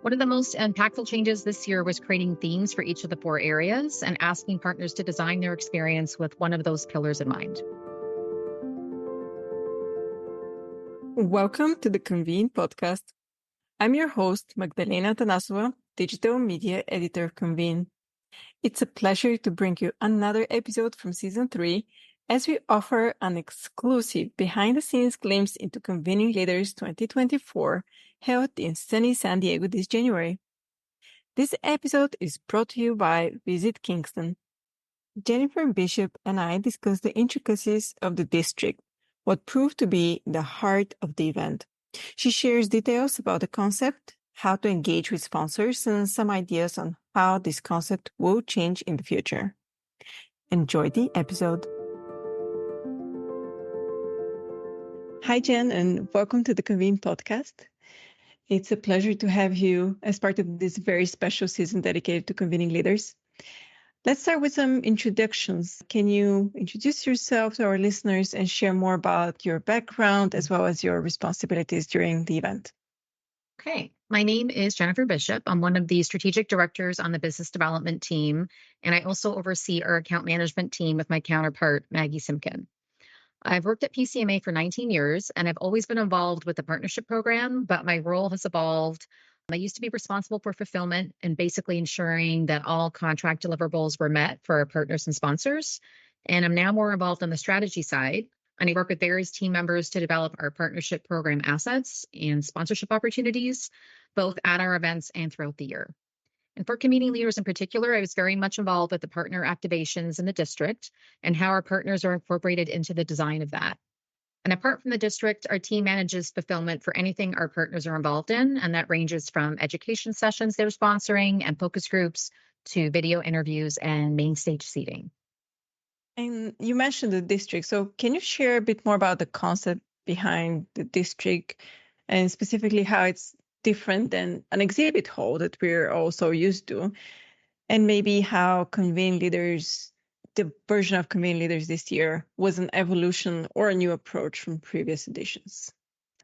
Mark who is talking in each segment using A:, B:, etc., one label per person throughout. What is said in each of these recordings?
A: One of the most impactful changes this year was creating themes for each of the 4 areas and asking partners to design their experience with one of those pillars in mind.
B: Welcome to the Convene podcast. I'm your host, Magdalena Atanassova, Digital Media Editor of Convene. It's a pleasure to bring you another episode from Season 3 as we offer an exclusive behind-the-scenes glimpse into Convening Leaders 2024 held in sunny San Diego this January. This episode is brought to you by Visit Kingston. Jennifer Bishop and I discussed the intricacies of the district, what proved to be the heart of the event. She shares details about the concept, how to engage with sponsors, and some ideas on how this concept will change in the future. Enjoy the episode. Hi, Jen, and welcome to the Convene podcast. It's a pleasure to have you as part of this very special season dedicated to convening leaders. Let's start with some introductions. Can you introduce yourself to our listeners and share more about your background as well as your responsibilities during the event?
A: Okay, my name is Jennifer Bishop. I'm one of the strategic directors on the business development team, and I also oversee our account management team with my counterpart, Maggie Simkin. I've worked at Pcma for 19 years, and I've always been involved with the partnership program, but my role has evolved. I used to be responsible for fulfillment and basically ensuring that all contract deliverables were met for our partners and sponsors. And I'm now more involved on the strategy side, and I work with various team members to develop our partnership program assets and sponsorship opportunities, both at our events and throughout the year. And for Convening Leaders in particular, I was very much involved with the partner activations in the district and how our partners are incorporated into the design of that. And apart from the district, our team manages fulfillment for anything our partners are involved in, and that ranges from education sessions they're sponsoring and focus groups to video interviews and main stage seating.
B: And you mentioned the district, so can you share a bit more about the concept behind the district and specifically how it's different than an exhibit hall that we're also used to, and maybe how Convening Leaders, the version of Convening Leaders this year, was an evolution or a new approach from previous editions?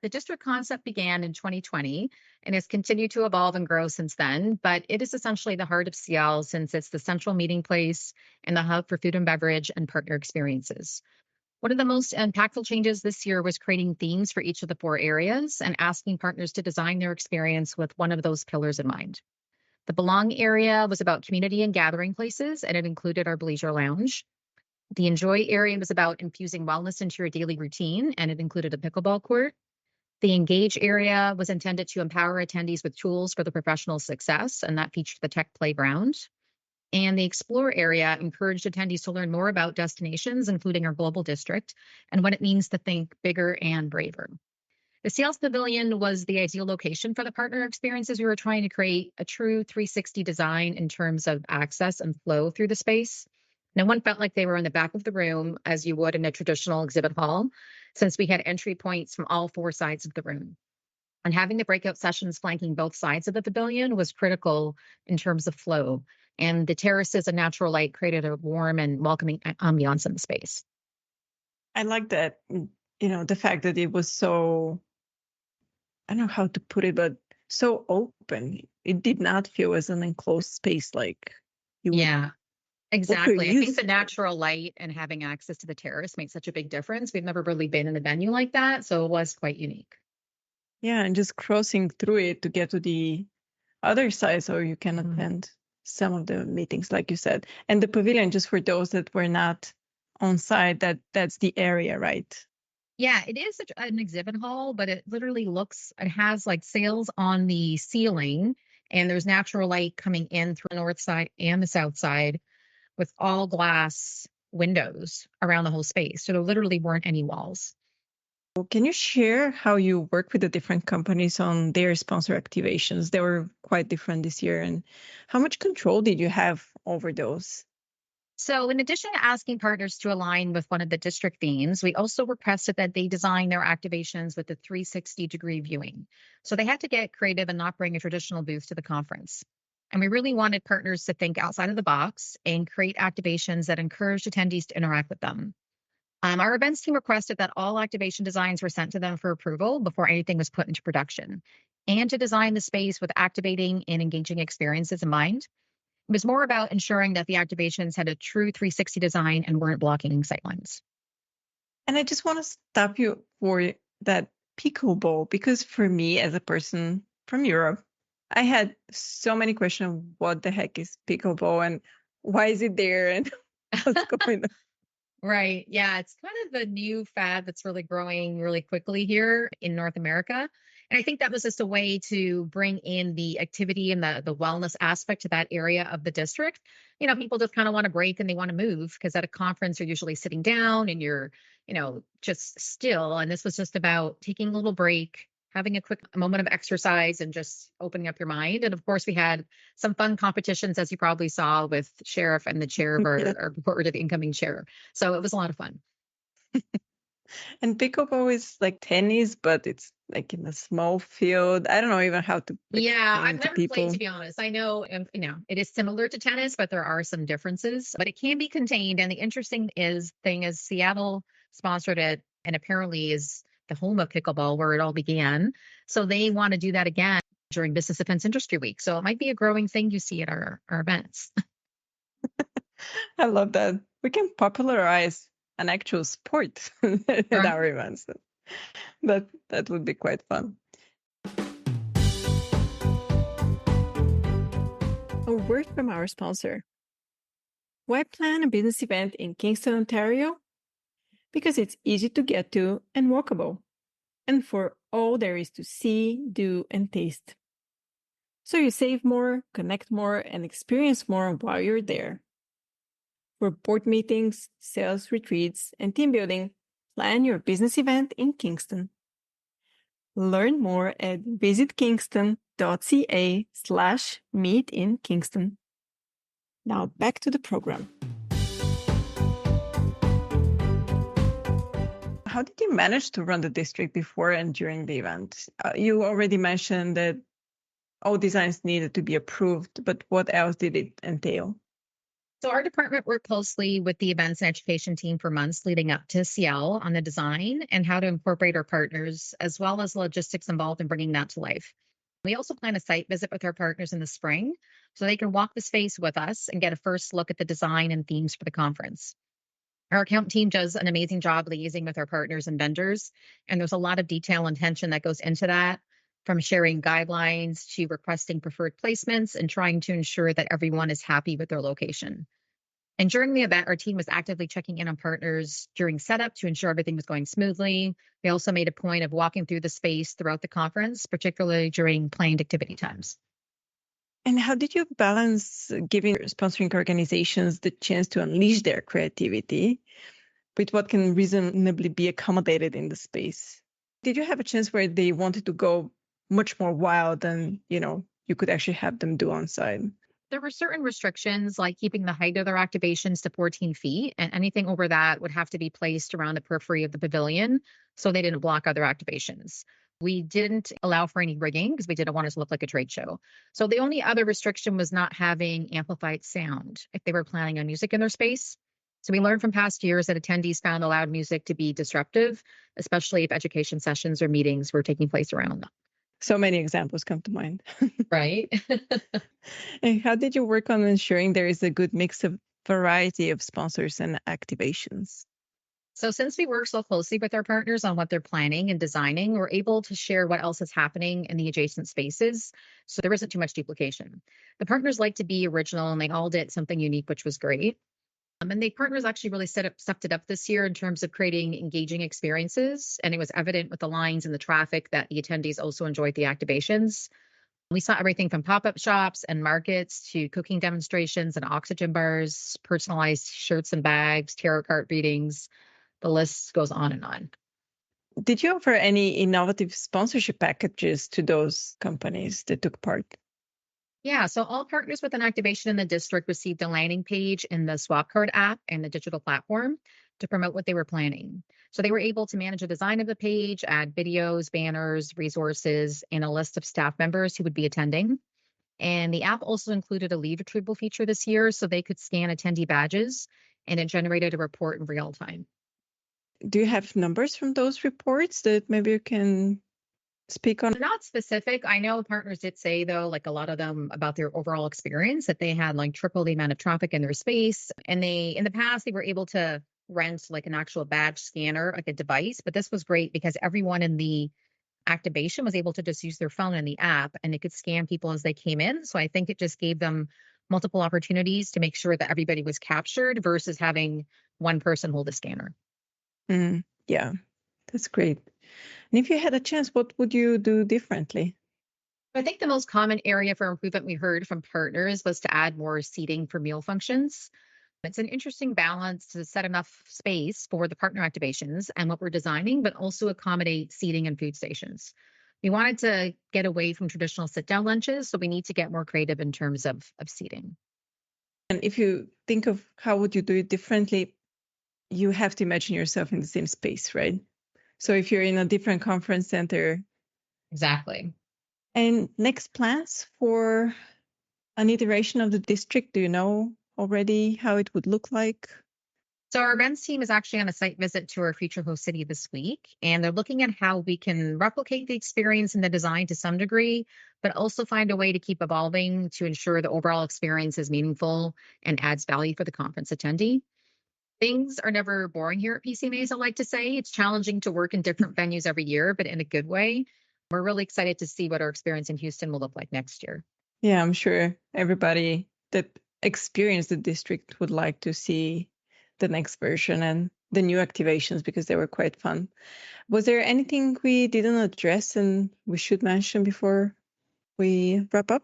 A: The district concept began in 2020 and has continued to evolve and grow since then, but it is essentially the heart of CL since it's the central meeting place and the hub for food and beverage and partner experiences. One of the most impactful changes this year was creating themes for each of the 4 areas and asking partners to design their experience with one of those pillars in mind. The Belong area was about community and gathering places, and it included our Bleisure Lounge. The Enjoy area was about infusing wellness into your daily routine, and it included a pickleball court. The Engage area was intended to empower attendees with tools for the professional success, and that featured the tech playground. And the Explore area encouraged attendees to learn more about destinations, including our global district, and what it means to think bigger and braver. The Sales Pavilion was the ideal location for the partner experiences. We were trying to create a true 360 design in terms of access and flow through the space. No one felt like they were in the back of the room as you would in a traditional exhibit hall, since we had entry points from all 4 sides of the room. And having the breakout sessions flanking both sides of the pavilion was critical in terms of flow. And the terraces and natural light created a warm and welcoming ambiance in the space.
B: I like that, the fact that it was so, I don't know how to put it, but so open. It did not feel as an enclosed space like you would.
A: Yeah, exactly. I think the natural light and having access to the terrace made such a big difference. We've never really been in a venue like that, so it was quite unique.
B: Yeah, and just crossing through it to get to the other side so you can attend some of the meetings, like you said. And the pavilion, just for those that were not on site, that's the area, right?
A: Yeah, it is an exhibit hall, but it literally it has like sails on the ceiling, and there's natural light coming in through the north side and the south side with all glass windows around the whole space. So there literally weren't any walls.
B: Can you share how you work with the different companies on their sponsor activations? They were quite different this year. And how much control did you have over those?
A: So in addition to asking partners to align with one of the district themes, we also requested that they design their activations with a 360-degree viewing. So they had to get creative and not bring a traditional booth to the conference. And we really wanted partners to think outside of the box and create activations that encouraged attendees to interact with them. Our events team requested that all activation designs were sent to them for approval before anything was put into production. and to design the space with activating and engaging experiences in mind. It was more about ensuring that the activations had a true 360 design and weren't blocking sightlines.
B: And I just want to stop you for that pickleball, because for me, as a person from Europe, I had so many questions. What the heck is pickleball and why is it there and what's going on?
A: Right. Yeah. It's kind of a new fad that's really growing really quickly here in North America. And I think that was just a way to bring in the activity and the wellness aspect to that area of the district. People just kind of want to break and they want to move because at a conference, you're usually sitting down and you're, just still. And this was just about taking a little break, having a quick moment of exercise and just opening up your mind. And of course, we had some fun competitions, as you probably saw with Sheriff and the chair of
B: Yeah.
A: our board, or the incoming chair. So it was a lot of fun.
B: And pickleball is like tennis, but it's like in a small field. I don't know even how to
A: Yeah,
B: explain
A: I've
B: it to
A: never played, to
B: people.
A: be honest. I know, it is similar to tennis, but there are some differences. But it can be contained. And the interesting thing is Seattle sponsored it, and apparently is the home of pickleball where it all began. So they want to do that again during Business Events Industry Week. So it might be a growing thing you see at our events.
B: I love that. We can popularize an actual sport at
A: Right.
B: our events. That would be quite fun. A word from our sponsor. Why plan a business event in Kingston, Ontario? Because it's easy to get to and walkable, and for all there is to see, do, and taste. So you save more, connect more, and experience more while you're there. For board meetings, sales retreats, and team building, plan your business event in Kingston. Learn more at visitkingston.ca/meetinkingston. Now back to the program. How did you manage to run the district before and during the event? You already mentioned that all designs needed to be approved, but what else did it entail?
A: So our department worked closely with the events and education team for months leading up to CL on the design and how to incorporate our partners, as well as the logistics involved in bringing that to life. We also plan a site visit with our partners in the spring so they can walk the space with us and get a first look at the design and themes for the conference. Our account team does an amazing job liaising with our partners and vendors, and there's a lot of detail and attention that goes into that, from sharing guidelines to requesting preferred placements and trying to ensure that everyone is happy with their location. And during the event, our team was actively checking in on partners during setup to ensure everything was going smoothly. We also made a point of walking through the space throughout the conference, particularly during planned activity times.
B: And how did you balance giving sponsoring organizations the chance to unleash their creativity with what can reasonably be accommodated in the space? Did you have a chance where they wanted to go much more wild than, you could actually have them do on site?
A: There were certain restrictions, like keeping the height of their activations to 14 feet, and anything over that would have to be placed around the periphery of the pavilion so they didn't block other activations. We didn't allow for any rigging because we didn't want it to look like a trade show. So the only other restriction was not having amplified sound if they were planning on music in their space. So we learned from past years that attendees found the loud music to be disruptive, especially if education sessions or meetings were taking place around them.
B: So many examples come to mind.
A: Right.
B: And how did you work on ensuring there is a good mix of variety of sponsors and activations?
A: So, since we work so closely with our partners on what they're planning and designing, we're able to share what else is happening in the adjacent spaces. So, there isn't too much duplication. The partners like to be original and they all did something unique, which was great. And the partners actually really stepped it up this year in terms of creating engaging experiences. And it was evident with the lines and the traffic that the attendees also enjoyed the activations. We saw everything from pop up shops and markets to cooking demonstrations and oxygen bars, personalized shirts and bags, tarot card readings. The list goes on and on.
B: Did you offer any innovative sponsorship packages to those companies that took part?
A: Yeah, so all partners with an activation in the district received a landing page in the Swap Card app and the digital platform to promote what they were planning. So they were able to manage the design of the page, add videos, banners, resources, and a list of staff members who would be attending. And the app also included a lead retrieval feature this year so they could scan attendee badges and it generated a report in real time.
B: Do you have numbers from those reports that maybe you can speak on?
A: Not specific. I know partners did say, though, like a lot of them about their overall experience, that they had like triple the amount of traffic in their space. And in the past, they were able to rent like an actual badge scanner, like a device. But this was great because everyone in the activation was able to just use their phone in the app and it could scan people as they came in. So I think it just gave them multiple opportunities to make sure that everybody was captured versus having one person hold a scanner.
B: Yeah, that's great. And if you had a chance, what would you do differently?
A: I think the most common area for improvement we heard from partners was to add more seating for meal functions. It's an interesting balance to set enough space for the partner activations and what we're designing, but also accommodate seating and food stations. We wanted to get away from traditional sit down lunches, so we need to get more creative in terms of seating.
B: And if you think of how would you do it differently, you have to imagine yourself in the same space, right? So if you're in a different conference center.
A: Exactly.
B: And next plans for an iteration of the district, do you know already how it would look like?
A: So our events team is actually on a site visit to our future host city this week, and they're looking at how we can replicate the experience and the design to some degree, but also find a way to keep evolving to ensure the overall experience is meaningful and adds value for the conference attendee. Things are never boring here at PCMA, as I like to say. It's challenging to work in different venues every year, but in a good way. We're really excited to see what our experience in Houston will look like next year.
B: Yeah, I'm sure everybody that experienced the district would like to see the next version and the new activations because they were quite fun. Was there anything we didn't address and we should mention before we wrap up?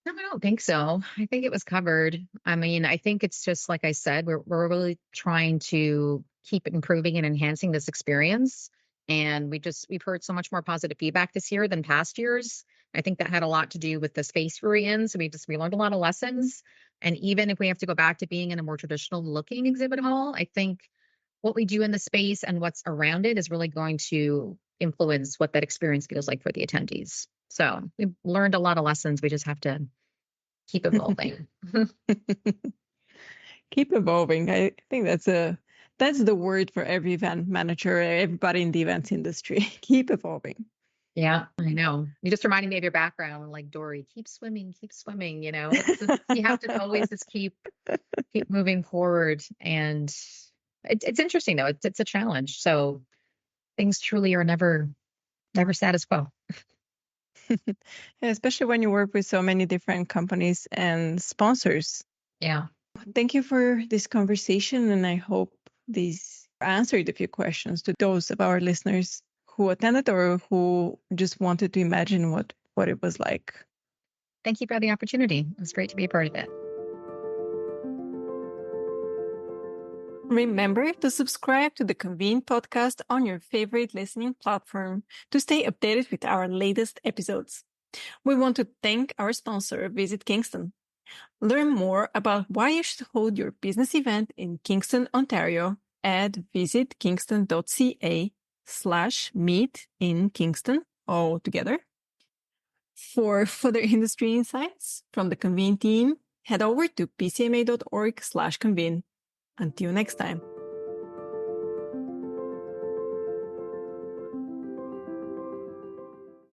A: No, I don't think so. I think it was covered. I mean, I think it's just like I said, we're really trying to keep improving and enhancing this experience. And we've heard so much more positive feedback this year than past years. I think that had a lot to do with the space we were in. So we learned a lot of lessons. And even if we have to go back to being in a more traditional looking exhibit hall, I think what we do in the space and what's around it is really going to influence what that experience feels like for the attendees. So we've learned a lot of lessons. We just have to keep evolving.
B: Keep evolving. I think that's the word for every event manager, everybody in the events industry. Keep evolving.
A: Yeah, I know. You just reminded me of your background, like Dory, keep swimming, keep swimming. You have to always just keep moving forward. And it's interesting though. It's a challenge. So things truly are never status quo.
B: Yeah, especially when you work with so many different companies and sponsors.
A: Yeah.
B: Thank you for this conversation, and I hope this answered a few questions to those of our listeners who attended or who just wanted to imagine what it was like.
A: Thank you for the opportunity. It was great to be a part of it.
B: Remember to subscribe to the Convene podcast on your favorite listening platform to stay updated with our latest episodes. We want to thank our sponsor, Visit Kingston. Learn more about why you should hold your business event in Kingston, Ontario at visitkingston.ca/meet in Kingston all together. For further industry insights from the Convene team, head over to pcma.org/convene. Until next time.